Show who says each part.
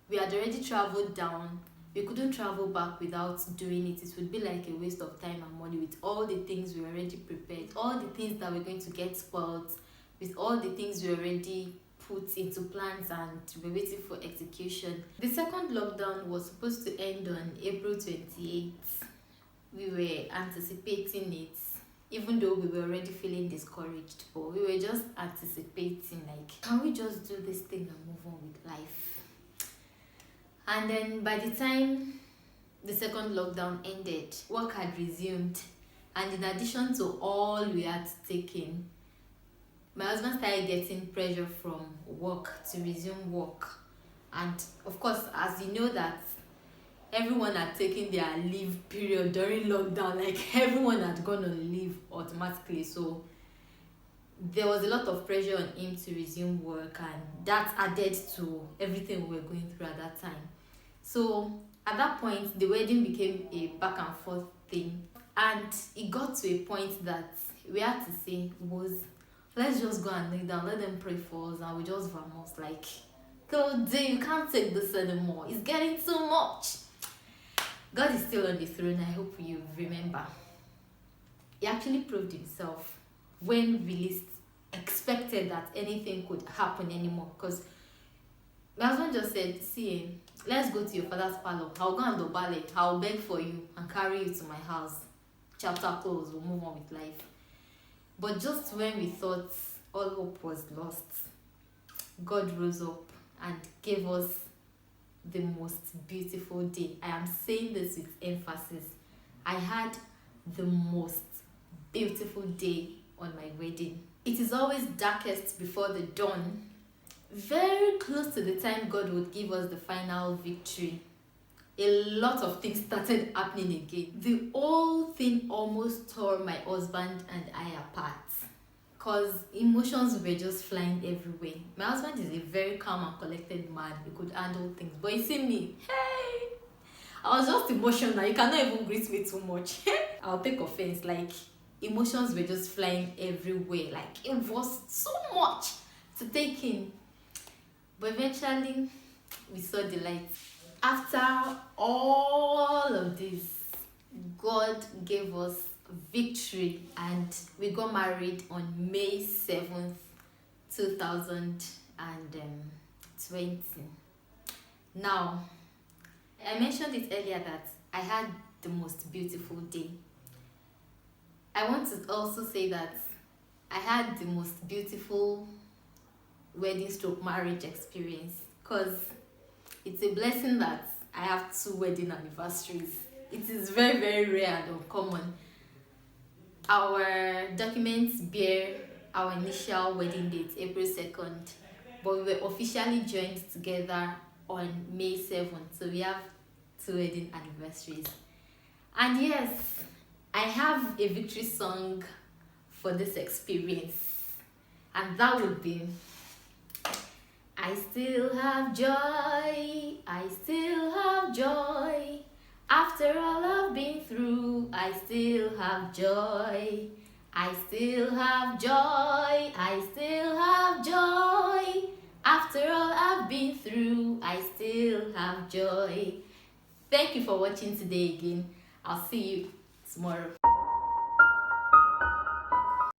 Speaker 1: we had already traveled down. We couldn't travel back without doing it. It would be like a waste of time and money with all the things we already prepared, all the things that we're going to get spoiled, with all the things we already put into plans and we're waiting for execution. The second lockdown was supposed to end on April 28th. We were anticipating it, even though we were already feeling discouraged, but we were just anticipating, like, can we just do this thing and move on with life? And then by the time the second lockdown ended, work had resumed, and in addition to all we had to take in, my husband started getting pressure from work to resume work. And of course, as you know that everyone had taken their leave period during lockdown, like everyone had gone on leave automatically, so there was a lot of pressure on him to resume work, and that added to everything we were going through at that time. So at that point, the wedding became a back and forth thing, and it got to a point that we had to say was, let's just go and lay down, let them pray for us, and we just vamos, like, today you can't take this anymore, it's getting too much. God is still on the throne, I hope you remember. He actually proved himself when we least expected that anything could happen anymore, because my husband just said, see, let's go to your father's parlor, I'll go and do ballet, I'll beg for you and carry you to my house, chapter closed, we'll move on with life. But just when we thought all hope was lost, God rose up and gave us the most beautiful day. I am saying this with emphasis. I had the most beautiful day on my wedding. It is always darkest before the dawn. Very close to the time God would give us the final victory, a lot of things started happening again. The whole thing almost tore my husband and I apart, because emotions were just flying everywhere. My husband is a very calm and collected man. He could handle things. But you see me, hey, I was just emotional. You cannot even greet me too much. I'll take offense. Like, emotions were just flying everywhere. Like, it was so much to take in. But eventually, we saw the light. After all of this, God gave us victory, and we got married on May 7th, 2020. Now, I mentioned it earlier that I had the most beautiful day. I want to also say that I had the most beautiful wedding stroke marriage experience, because it's a blessing that I have 2 wedding anniversaries. It is very, very rare and uncommon. Our documents bear our initial wedding date, April 2nd, but we were officially joined together on May 7th. So we have 2 wedding anniversaries. And yes, I have a victory song for this experience, and that would be, I still have joy, I still have joy. After all I've been through, I still have joy. I still have joy, I still have joy. After all I've been through, I still have joy. Thank you for watching today again. I'll see you tomorrow.